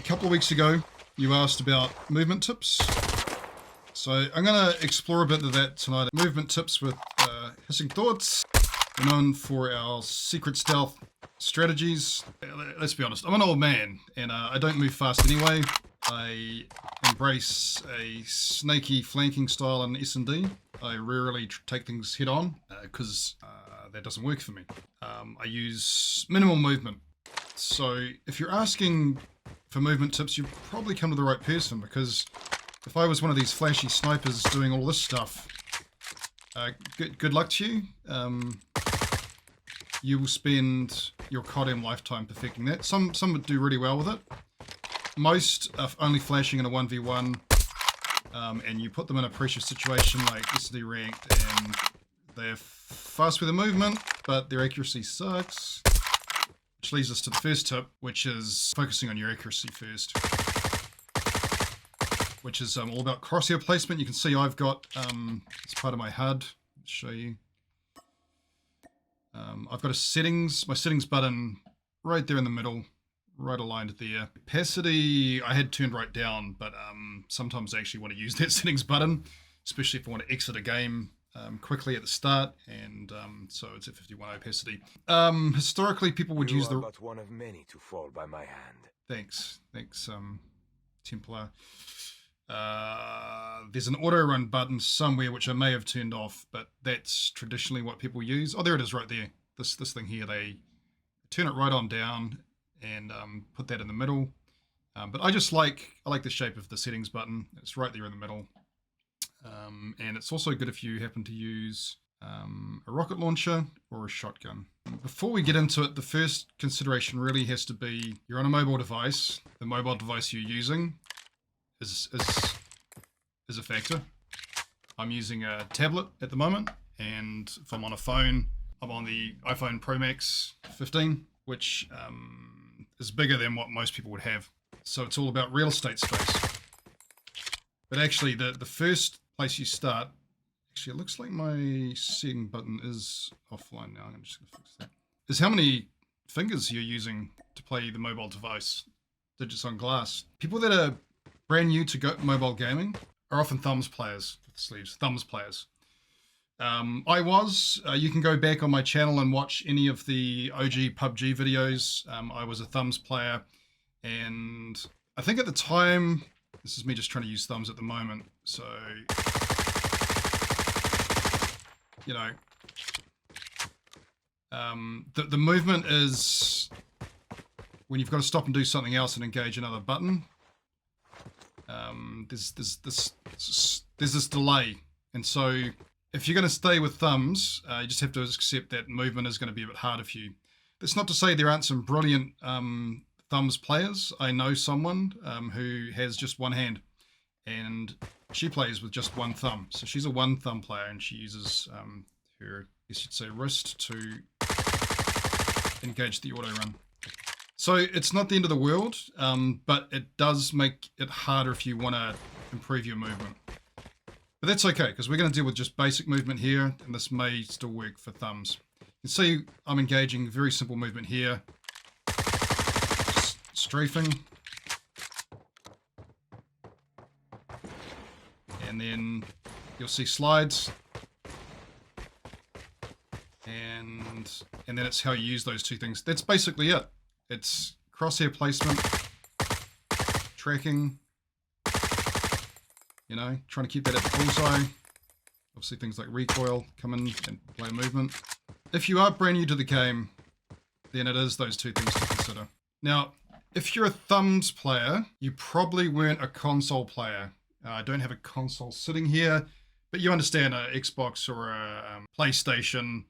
couple of weeks ago, you asked about movement tips. So I'm going to explore a bit of that tonight. Movement tips with HissingThoughts. We're known for our secret stealth strategies. Let's be honest, I'm an old man and I don't move fast anyway. I embrace a snaky flanking style in S&D. I rarely take things head on because that doesn't work for me. I use minimal movement. So if you're asking for movement tips, you've probably come to the right person, because if I was one of these flashy snipers doing all this stuff, good luck to you. You will spend your CODm lifetime perfecting that. Some would do really well with it. Most are only flashing in a 1v1, and you put them in a pressure situation like SD ranked, and they're fast with the movement, but their accuracy sucks. Which leads us to the first tip, which is focusing on your accuracy first. Which is all about crosshair placement. You can see I've got, it's part of my HUD. Let's show you. I've got my settings button right there in the middle, right aligned there. Opacity I had turned right down, but sometimes I actually want to use that settings button, especially if I want to exit a game quickly at the start, and so it's at 51 opacity. Historically, people would use the. But one of many to fall by my hand. Thanks, Templar. There's an auto run button somewhere which I may have turned off, but that's traditionally what people use. Oh, there it is, right there. This thing here, they turn it right on down and put that in the middle. But I like the shape of the settings button. It's right there in the middle. And it's also good if you happen to use a rocket launcher or a shotgun. Before we get into it, the first consideration really has to be you're on a mobile device. The mobile device you're using is a factor. I'm using a tablet at the moment, and if I'm on a phone, I'm on the iPhone Pro Max 15, which is bigger than what most people would have. So it's all about real estate space. But actually, the first place you start, actually, it looks like my setting button is offline now. I'm just going to fix that. Is how many fingers you're using to play the mobile device, digits on glass. People that are brand new to mobile gaming are often thumbs players with sleeves. Thumbs players. I was. You can go back on my channel and watch any of the OG PUBG videos. I was a thumbs player, and I think at the time, this is me just trying to use thumbs at the moment, so, you know, the movement is when you've got to stop and do something else and engage another button. There's this delay, and so if you're going to stay with thumbs, you just have to accept that movement is going to be a bit harder for you. That's not to say there aren't some brilliant thumbs players. I know someone who has just one hand, and she plays with just one thumb. So she's a one thumb player, and she uses her, I guess you'd say, wrist to engage the auto run. So it's not the end of the world, but it does make it harder if you want to improve your movement. But that's okay, because we're going to deal with just basic movement here, and this may still work for thumbs. You can see I'm engaging very simple movement here. Strafing. And then you'll see slides. And then it's how you use those two things. That's basically it. It's crosshair placement, tracking, you know, trying to keep that at the bullseye. Obviously things like recoil come in and play movement. If you are brand new to the game, then it is those two things to consider. Now, if you're a thumbs player, you probably weren't a console player. I don't have a console sitting here, but you understand a Xbox or a PlayStation,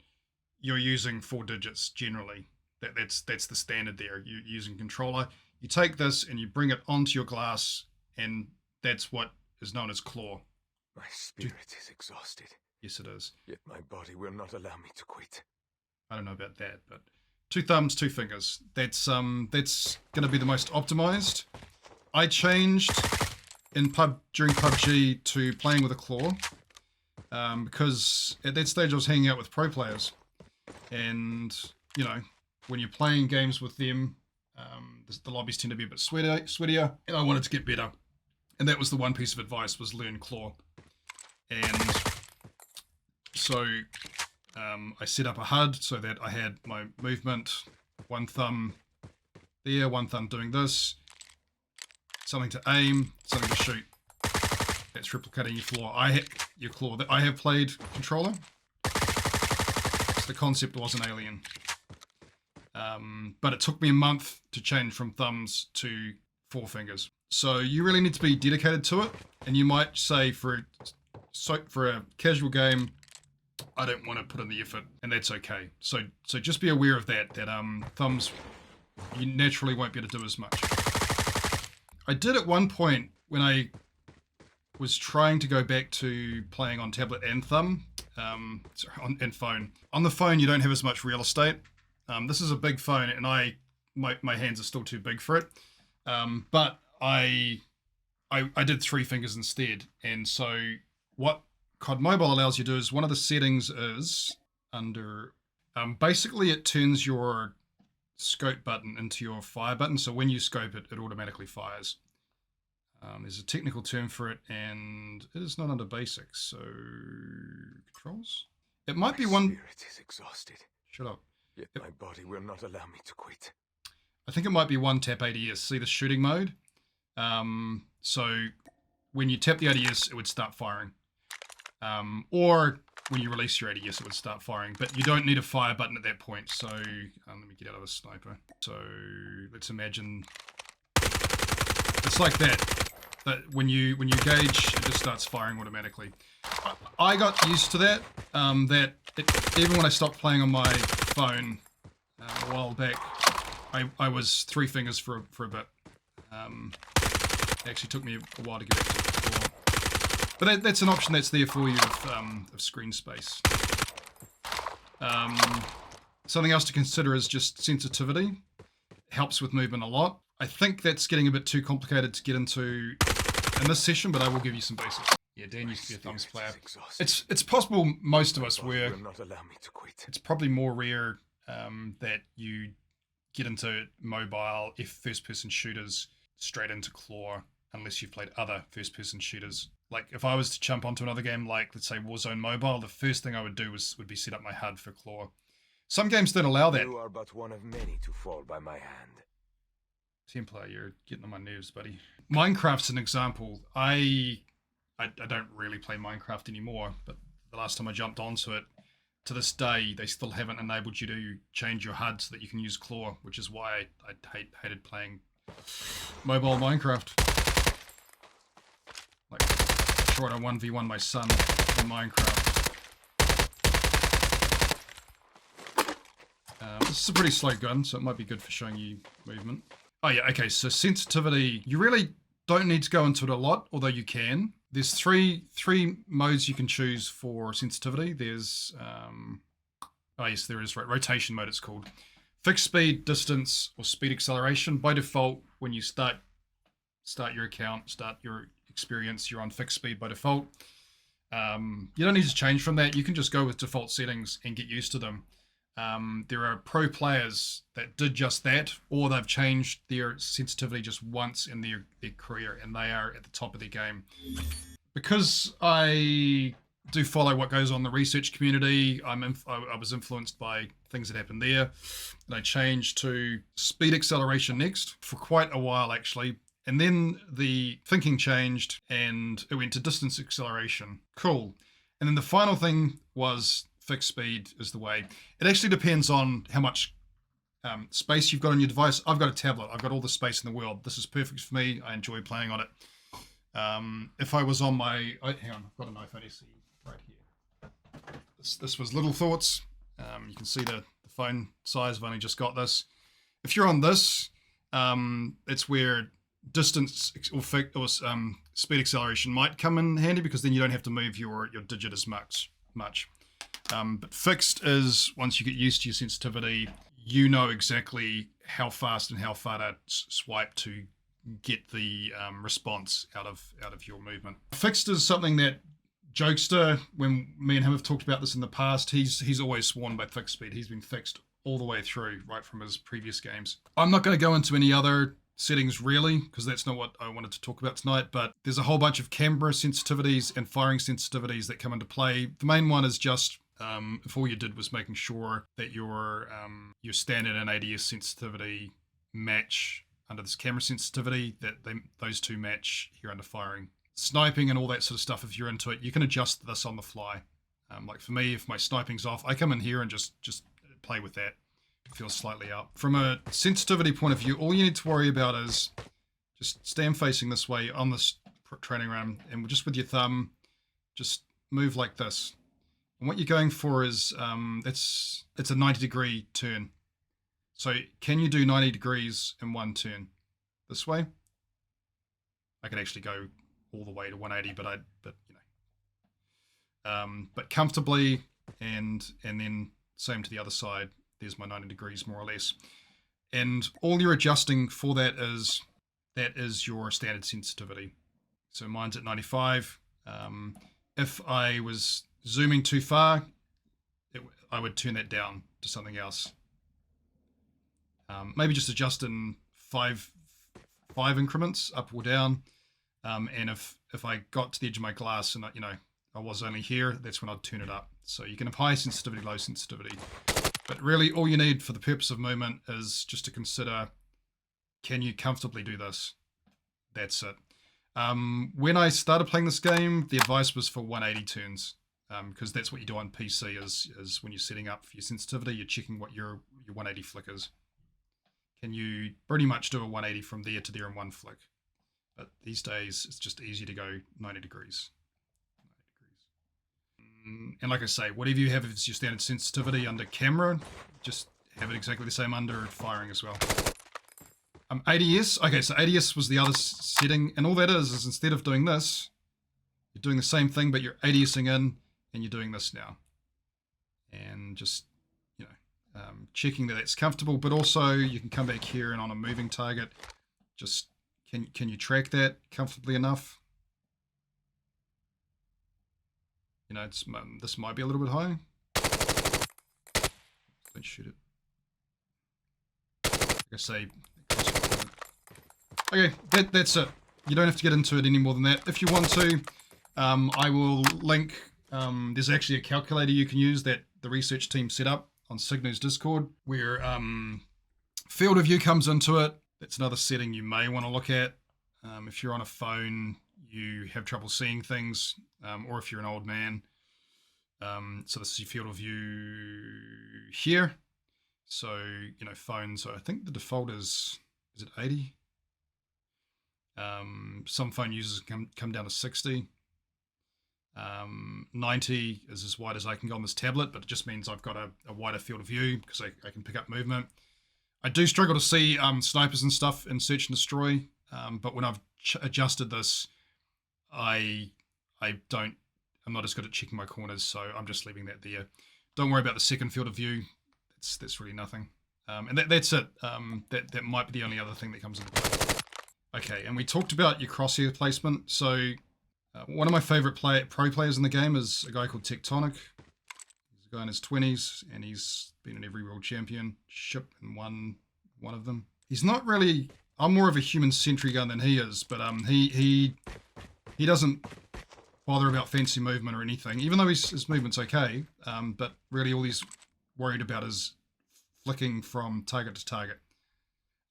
you're using 4 digits generally. That's the standard there. You're using controller. You take this and you bring it onto your glass, and that's what is known as claw. My spirit is exhausted. Yes, it is. Yet my body will not allow me to quit. I don't know about that, but 2 thumbs, 2 fingers. That's going to be the most optimized. I changed during PUBG to playing with a claw because at that stage I was hanging out with pro players, and you know, when you're playing games with them, The lobbies tend to be a bit sweatier, and I wanted to get better. And that was the one piece of advice, was learn claw. And so I set up a HUD so that I had my movement, one thumb there, one thumb doing this, something to aim, something to shoot. That's replicating your claw. I have played controller. So the concept wasn't alien. But it took me a month to change from thumbs to 4 fingers. So you really need to be dedicated to it. And you might say for a casual game, I don't want to put in the effort, and that's okay. So just be aware of that thumbs, you naturally won't be able to do as much. I did at one point when I was trying to go back to playing on tablet and thumb, and phone. On the phone, you don't have as much real estate. This is a big phone, and my hands are still too big for it. But I did 3 fingers instead, and so what COD Mobile allows you to do is, one of the settings is under, basically it turns your scope button into your fire button. So when you scope it, it automatically fires. There's a technical term for it, and it is not under basics. So controls. It might be one. My spirit is exhausted. Shut up. Yet my body will not allow me to quit. I think it might be one tap ADS. See the shooting mode. So when you tap the ADS, it would start firing. Or when you release your ADS, it would start firing, but you don't need a fire button at that point. So let me get out of the sniper. So let's imagine it's like that. That when you gauge, it just starts firing automatically. I got used to that. Even when I stopped playing on my phone a while back, I was 3 fingers for a bit. It actually took me a while to get back to the floor. But that's an option that's there for you of screen space. Something else to consider is just sensitivity. It helps with movement a lot. I think that's getting a bit too complicated to get into in this session, but I will give you some basics. Yeah, Dan used to be a thumbs player. It's possible most of us were. It's probably more rare that you get into mobile first-person shooters straight into claw, unless you've played other first-person shooters. Like, if I was to jump onto another game, like, let's say Warzone Mobile, the first thing I would do would be set up my HUD for claw. Some games don't allow that. You are but one of many to fall by my hand. Templar, you're getting on my nerves, buddy. Minecraft's an example. I don't really play Minecraft anymore, but the last time I jumped onto it, to this day, they still haven't enabled you to change your HUD so that you can use claw, which is why I hated playing mobile Minecraft. Like, trying to 1v1 my son in Minecraft. This is a pretty slow gun, so it might be good for showing you movement. Oh yeah, okay, so sensitivity, you really don't need to go into it a lot, although you can. There's three modes you can choose for sensitivity. There's, oh yes, there is, right, rotation mode it's called. Fixed speed, distance, or speed acceleration. By default, when you start your account, start your experience, you're on fixed speed by default. You don't need to change from that. You can just go with default settings and get used to them. There are pro players that did just that, or they've changed their sensitivity just once in their career, and they are at the top of their game. Because I do follow what goes on in the research community, I was influenced by things that happened there, and I changed to speed acceleration next for quite a while, actually. And then the thinking changed, and it went to distance acceleration. Cool. And then the final thing was fixed speed is the way. It actually depends on how much space you've got on your device. I've got a tablet. I've got all the space in the world. This is perfect for me. I enjoy playing on it. If I was on my... hang on, I've got an iPhone SE right here. This was Little Thoughts. You can see the phone size. I've only just got this. If you're on this, it's where distance or speed acceleration might come in handy, because then you don't have to move your digit as much. But fixed is, once you get used to your sensitivity, you know exactly how fast and how far to swipe to get the response out of your movement. Fixed is something that Jokesta, when me and him have talked about this in the past, he's always sworn by fixed speed. He's been fixed all the way through, right from his previous games. I'm not going to go into any other settings really, because that's not what I wanted to talk about tonight, but there's a whole bunch of camera sensitivities and firing sensitivities that come into play. The main one is just if all you did was making sure that your standard and ADS sensitivity match under this camera sensitivity, that those two match here under firing. Sniping and all that sort of stuff, if you're into it, you can adjust this on the fly. Like for me, if my sniping's off, I come in here and just play with that. It feels slightly up. From a sensitivity point of view, all you need to worry about is just stand facing this way on this training run, and just with your thumb, just move like this. And what you're going for is, it's a 90-degree turn. So can you do 90 degrees in one turn? This way? I could actually go all the way to 180, but you know. But comfortably, and then same to the other side. There's my 90 degrees more or less. And all you're adjusting for that is your standard sensitivity. So mine's at 95. If I was zooming too far, I would turn that down to something else. Maybe just adjust in five increments, up or down. And if I got to the edge of my glass and I was only here, that's when I'd turn it up. So you can have high sensitivity, low sensitivity. But really all you need for the purpose of movement is just to consider, can you comfortably do this? That's it. When I started playing this game, the advice was for 180 turns, because that's what you do on PC is when you're setting up for your sensitivity, you're checking what your 180 flick is. Can you pretty much do a 180 from there to there in one flick? But these days, it's just easy to go 90 degrees. And like I say, whatever you have as your standard sensitivity under camera, just have it exactly the same under firing as well. ADS, okay, so ADS was the other setting, and all that is instead of doing this, you're doing the same thing, but you're ADSing in, and you're doing this now. And just, checking that that's comfortable, but also you can come back here and on a moving target, just, can you track that comfortably enough? This might be a little bit high. Don't shoot it. Like I say, okay, that's it. You don't have to get into it any more than that. If you want to, I will link, there's actually a calculator you can use that the research team set up on Signu's Discord, where field of view comes into it. That's another setting you may want to look at. If you're on a phone, you have trouble seeing things, or if you're an old man. So this is your field of view here. So, phones, so I think the default is it 80? Some phone users come down to 60. 90 is as wide as I can go on this tablet, but it just means I've got a wider field of view because I can pick up movement. I do struggle to see snipers and stuff in Search and Destroy, but when I've adjusted this, I'm not as good at checking my corners, so I'm just leaving that there. Don't worry about the second field of view. That's really nothing. And that's it. That might be the only other thing that comes into play. Okay, and we talked about your crosshair placement. So one of my favorite pro players in the game is a guy called Tectonic. He's a guy in his 20s, and he's been in every world championship and won one of them. He's not really... I'm more of a human sentry gun than he is, but he doesn't bother about fancy movement or anything, even though his movement's okay. But really all he's worried about is flicking from target to target.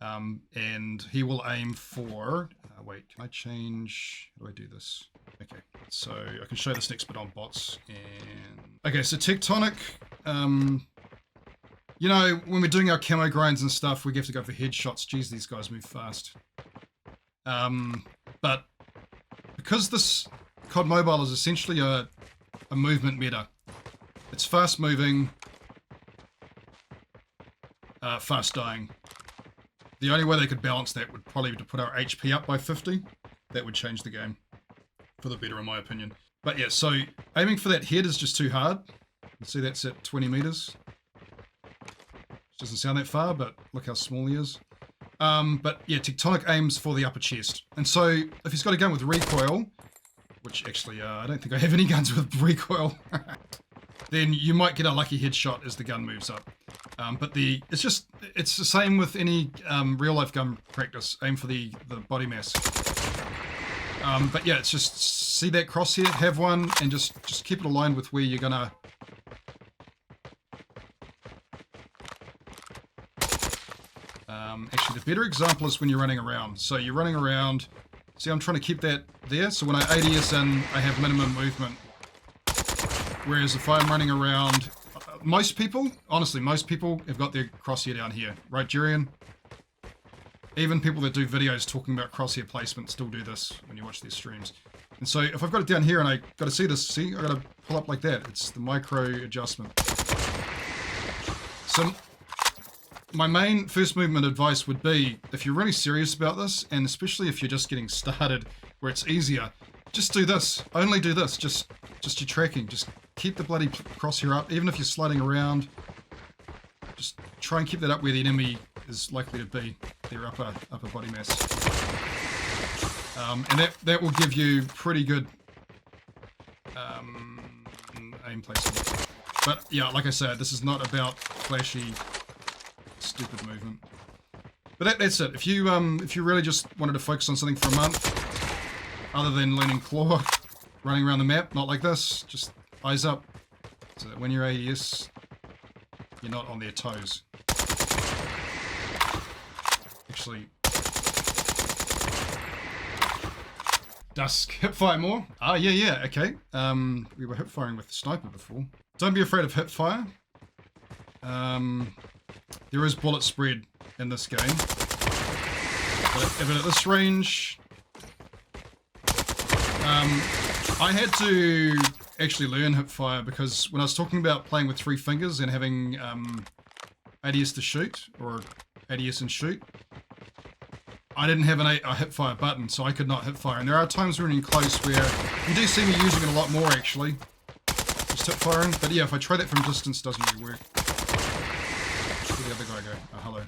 And he will aim for... wait, can I change... How do I do this? Okay, so I can show this next bit on bots. And okay, so Tectonic... when we're doing our camo grinds and stuff, we have to go for headshots. Geez, these guys move fast. But because this COD Mobile is essentially a movement meta, it's fast moving, fast dying. The only way they could balance that would probably be to put our HP up by 50. That would change the game for the better, in my opinion. But yeah, so aiming for that head is just too hard. You can see that's at 20 meters. Doesn't sound that far, but look how small he is. But yeah, Tectonic aims for the upper chest. And so if he's got a gun with recoil, which actually I don't think I have any guns with recoil. then you might get a lucky headshot as the gun moves up. But it's the same with any real life gun practice. Aim for the body mass. But yeah, it's just see that crosshair, have one, and just keep it aligned with where you're gonna. Actually, the better example is when you're running around. So you're running around. See, I'm trying to keep that there. So when I ADS in, I have minimum movement. Whereas if I'm running around, most people, honestly, most people have got their crosshair down here, right, Durian? Even people that do videos talking about crosshair placement still do this when you watch their streams. And so if I've got it down here and I got to see this, see, I got to pull up like that. It's the micro adjustment. So my main first movement advice would be, if you're really serious about this, and especially if you're just getting started where it's easier, just do this. Only do this. Just your tracking. Just keep the bloody crosshair up, even if you're sliding around. Just try and keep that up where the enemy is likely to be, their upper body mass. And that will give you pretty good aim placement. But yeah, like I said, this is not about flashy, stupid movement. But that's it. If you really just wanted to focus on something for a month, other than leaning claw, running around the map, not like this, just eyes up, so that when you're ADS, you're not on their toes. Actually, Dusk, hipfire more? Ah, yeah, okay. We were hipfiring with the sniper before. Don't be afraid of hipfire. There is bullet spread in this game. But at this range, I had to actually learn hipfire because when I was talking about playing with 3 fingers and having ADS to shoot, or ADS and shoot, I didn't have a hipfire button, so I could not hipfire. And there are times when you're close where you do see me using it a lot more, actually. Just hipfiring. But yeah, if I try that from distance, it doesn't really work. Where'd the other guy go? Oh, hello.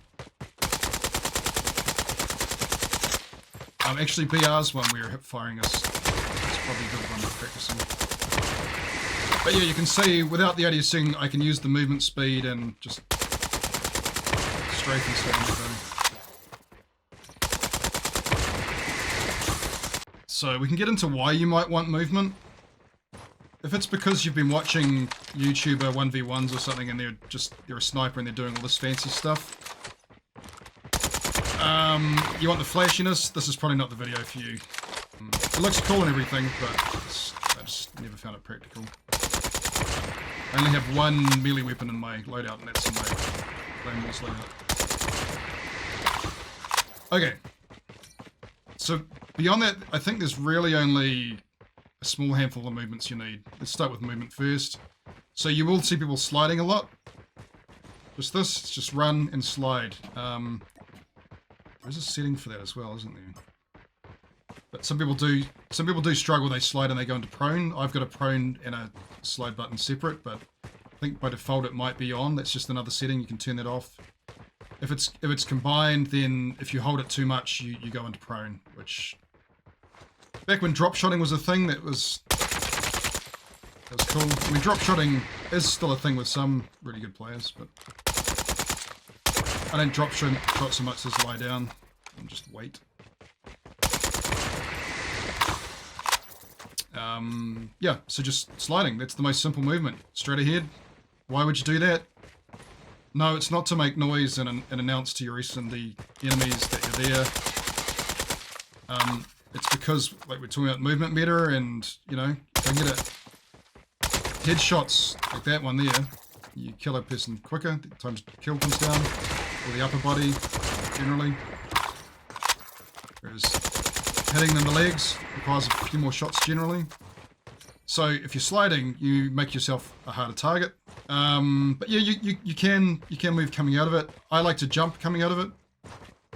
Actually, BR's one where hipfiring is probably a good one for practicing. But yeah, you can see without the ADSing, I can use the movement speed and just strafe and stuff on the thing. So we can get into why you might want movement. If it's because you've been watching YouTuber 1v1s or something and they're a sniper and they're doing all this fancy stuff, you want the flashiness, this is probably not the video for you. It looks cool and everything, but I just never found it practical. I only have one melee weapon in my loadout, and that's in my Claymores loadout. Okay. So, beyond that, I think there's really only a small handful of movements you need. Let's start with movement first. So you will see people sliding a lot. Just this, it's just run and slide. There's a setting for that as well, isn't there? But some people do struggle, they slide and they go into prone. I've got a prone and a slide button separate, but I think by default it might be on. That's just another setting, you can turn that off. If it's combined, then if you hold it too much, you go into prone, which back when drop shotting was a thing, that was cool. I mean, drop shotting is still a thing with some really good players, but I don't drop shot so much as lie down and just wait. Yeah, so just sliding. That's the most simple movement. Straight ahead. Why would you do that? No, it's not to make noise and announce to your rest and the enemies that you're there. It's because, like, we're talking about movement better, and, you know, if I can get headshots like that one there, you kill a person quicker, the time to kill comes down, or the upper body, generally. Whereas hitting them in the legs requires a few more shots generally. So if you're sliding, you make yourself a harder target. But yeah, you can move coming out of it. I like to jump coming out of it.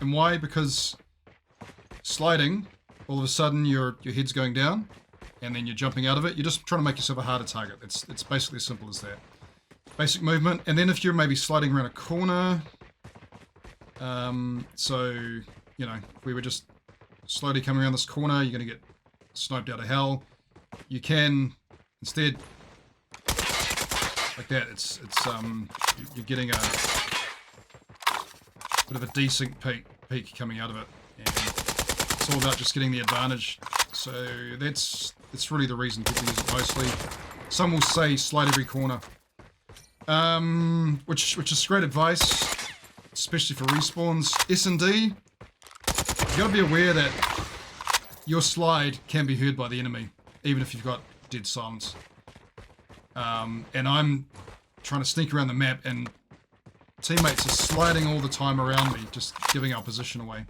And why? Because sliding, all of a sudden your head's going down, and then you're jumping out of it. You're just trying to make yourself a harder target. It's basically as simple as that. Basic movement. And then if you're maybe sliding around a corner, so, you know, if we were just slowly coming around this corner, you're going to get sniped out of hell. You can instead like that. It's you're getting a bit of a decent peak coming out of it, and it's all about just getting the advantage. So that's really the reason people use it mostly. Some will say slide every corner, which is great advice, especially for respawns. S&D, you got to be aware that your slide can be heard by the enemy, even if you've got dead silence. And I'm trying to sneak around the map, and teammates are sliding all the time around me, just giving our position away.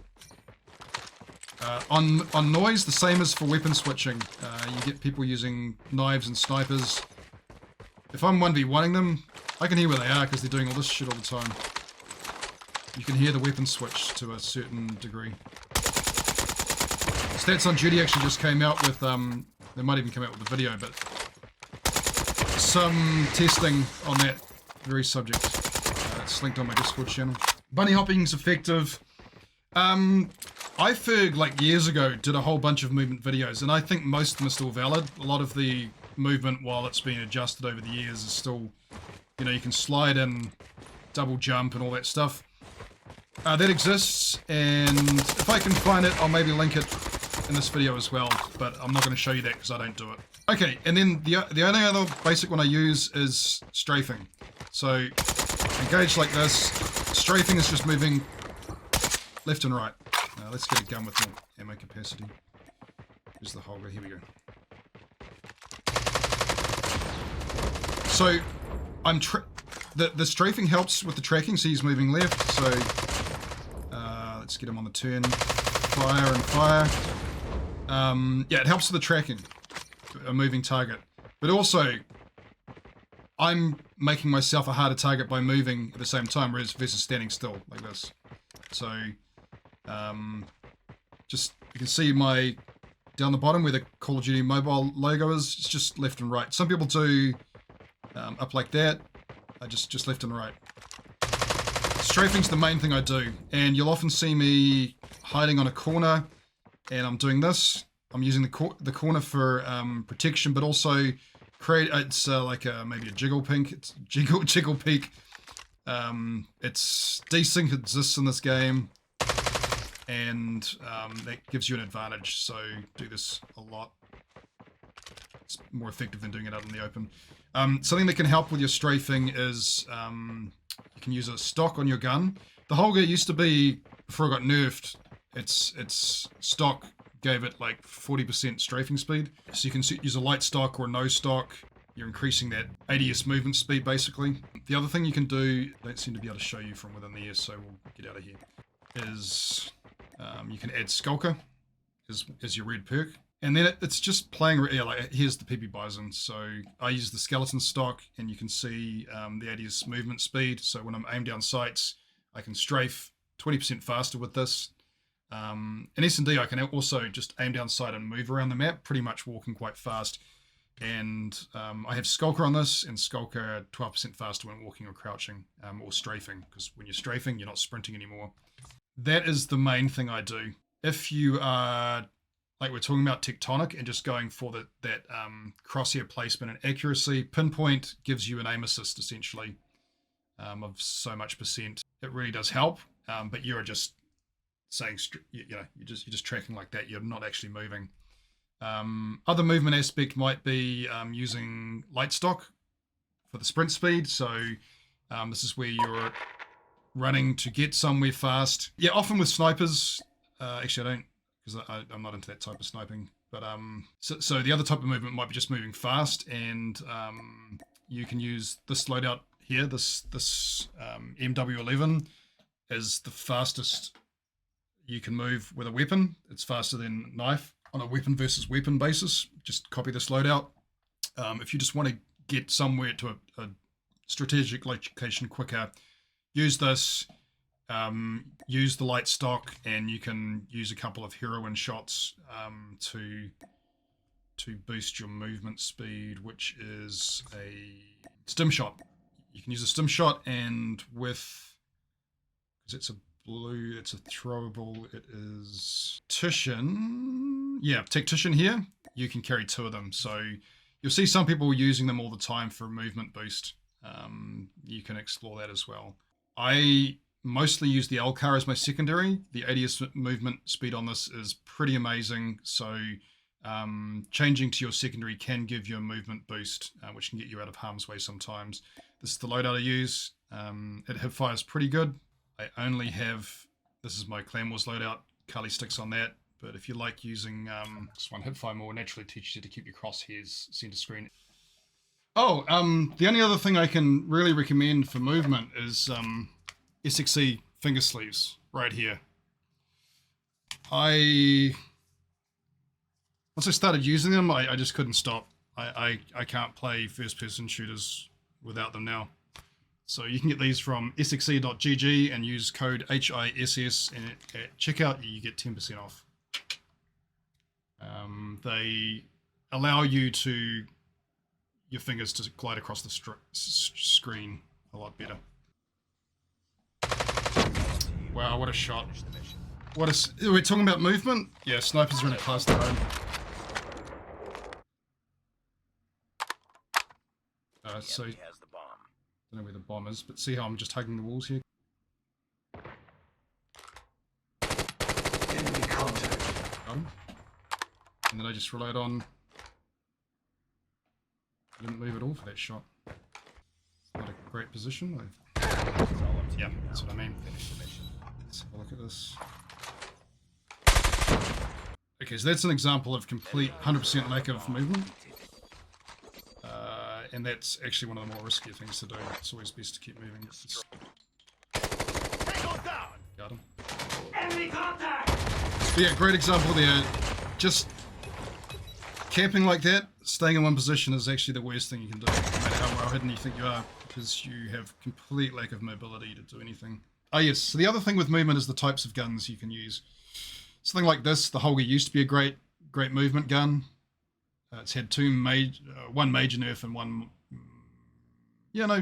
On noise, the same as for weapon switching. You get people using knives and snipers. If I'm 1v1ing them, I can hear where they are because they're doing all this shit all the time. You can hear the weapon switch to a certain degree. Stats on Duty actually just came out with, they might even come out with a video, but some testing on that very subject. It's linked on my Discord channel. Bunny hopping's effective. iFerg, like years ago, did a whole bunch of movement videos, and I think most of them are still valid. A lot of the movement, while it's been adjusted over the years, is still, you know, you can slide in, double jump and all that stuff. That exists, and if I can find it, I'll maybe link it in this video as well, but I'm not going to show you that because I don't do it. Okay, and then the only other basic one I use is strafing. So, engage like this. Strafing is just moving left and right. Let's get a gun with more ammo capacity. Here's the holder. Here we go. So, the strafing helps with the tracking, so he's moving left. So, let's get him on the turn. Fire and fire. Yeah, it helps with the tracking. A moving target. But also, I'm making myself a harder target by moving at the same time, versus standing still, like this. So, just, you can see my, down the bottom where the Call of Duty mobile logo is, it's just left and right. Some people do up like that, just left and right. Strafing's the main thing I do, and you'll often see me hiding on a corner, and I'm doing this. I'm using the corner for protection, but also it's like maybe a jiggle peek. It's jiggle peek. It's desync exists in this game, and that gives you an advantage. So do this a lot. It's more effective than doing it out in the open. Something that can help with your strafing is you can use a stock on your gun. The Holger used to be, before it got nerfed, its stock gave it like 40% strafing speed. So you can use a light stock or a no stock. You're increasing that ADS movement speed basically. The other thing you can do, I don't seem to be able to show you from within the air, so we'll get out of here, is you can add Skulker as your red perk. And then it's just playing, yeah, like here's the PP Bison. So I use the skeleton stock, and you can see the ADS movement speed. So when I'm aimed down sights, I can strafe 20% faster with this. In S&D, I can also just aim down sight and move around the map, pretty much walking quite fast. And I have Skulker on this, and Skulker 12% faster when walking or crouching, or strafing, because when you're strafing, you're not sprinting anymore. That is the main thing I do. If you are, like we're talking about Tectonic, and just going for that crosshair placement and accuracy, Pinpoint gives you an aim assist, essentially, of so much percent. It really does help, but you're just saying, you know, you're just tracking like that. You're not actually moving. Other movement aspect might be using light stock for the sprint speed. So this is where you're running to get somewhere fast. Yeah, often with snipers. Actually, I don't, because I'm not into that type of sniping. But so the other type of movement might be just moving fast, and you can use this loadout here. This MW11 is the fastest you can move with a weapon. It's faster than knife on a weapon versus weapon basis. Just copy this loadout. If you just want to get somewhere to a strategic location quicker, use this. Use the light stock, and you can use a couple of heroin shots to boost your movement speed, which is a stim shot. You can use a stim shot, and with, because it's a blue, it's a throwable, it is Tactician. Yeah, Tactician here. You can carry 2 of them. So you'll see some people using them all the time for movement boost. you can explore that as well. I mostly use the L car as my secondary. The ADS movement speed on this is pretty amazing. So changing to your secondary can give you a movement boost, which can get you out of harm's way sometimes. This is the loadout I use. It hip fires pretty good. I only have, this is my Clan Wars loadout, Kali sticks on that. But if you like using this one, hip fire more naturally teaches you to keep your crosshairs center screen. Oh, the only other thing I can really recommend for movement is SxC finger sleeves right here. Once I started using them, I just couldn't stop. I can't play first-person shooters without them now. So you can get these from SxC.gg and use code HISS, and at checkout you get 10% off. They allow your fingers to glide across the screen a lot better. Wow, what a shot. We're talking about movement? Yeah, snipers are in a class their own. So, I don't know where the bomb is, but see how I'm just hugging the walls here? Enemy contact. Got him. And then I just relied on... I didn't move at all for that shot. Not a great position. Yeah, that's what I mean. Let's have a look at this. Okay, so that's an example of complete 100% lack of movement. And that's actually one of the more riskier things to do. It's always best to keep moving. Got him. Enemy contact. But yeah, great example there. Just camping like that, staying in one position is actually the worst thing you can do, no matter how well hidden you think you are, because you have complete lack of mobility to do anything. Oh yes, so the other thing with movement is the types of guns you can use. Something like this, the Holger used to be a great movement gun. It's had one major nerf and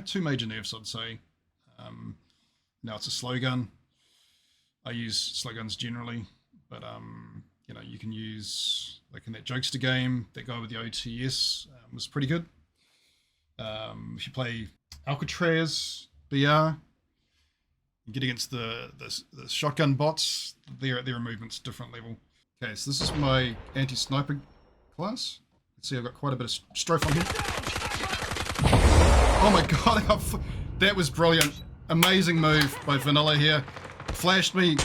two major nerfs, I'd say. Now it's a slow gun. I use slow guns generally, but you know, you can use, like in that Jokesta game, that guy with the OTS was pretty good. If you play Alcatraz BR, you get against the shotgun bots, their movement's different level. Okay, so this is my anti-sniper class. See, I've got quite a bit of strafe on here. Oh my god, that was brilliant. Amazing move by Vanilla here. Flashed me.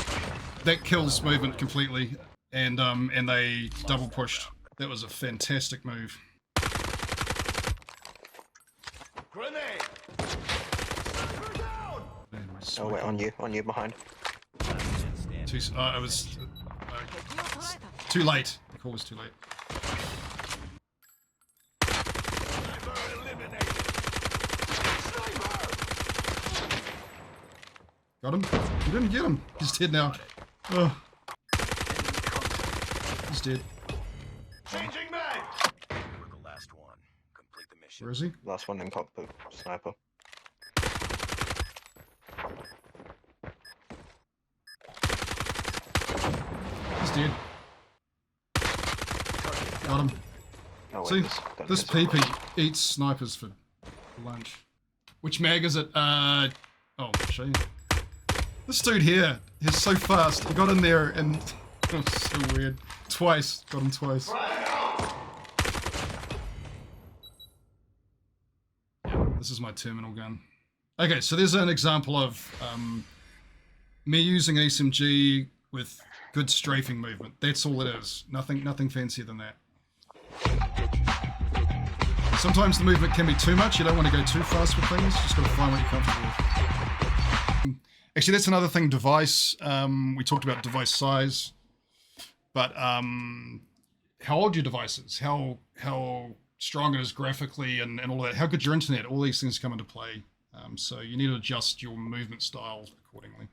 That kills movement completely. And they double pushed. That was a fantastic move. Grenade! Oh wait, on you behind. I was too late. The call was too late. Got him. You didn't get him. He's dead now. Oh. He's dead. Changing mag! We're the last one. Complete the mission. Where is he? Last one in cockpit, sniper. He's dead. Got him. Oh, wait, See, this PP PP eats snipers for lunch. Which mag is it? Oh, I'll show you. This dude here is so fast. He got in there and it was so weird. Twice. Got him twice. Yeah, this is my terminal gun. Okay, so there's an example of me using SMG with good strafing movement. That's all it is. Nothing fancier than that. Sometimes the movement can be too much. You don't want to go too fast with things. Just got to find what you're comfortable with. Actually, that's another thing, device. We talked about device size. But how old your device is, how strong it is graphically and all that, how good your internet, all these things come into play. So you need to adjust your movement style accordingly.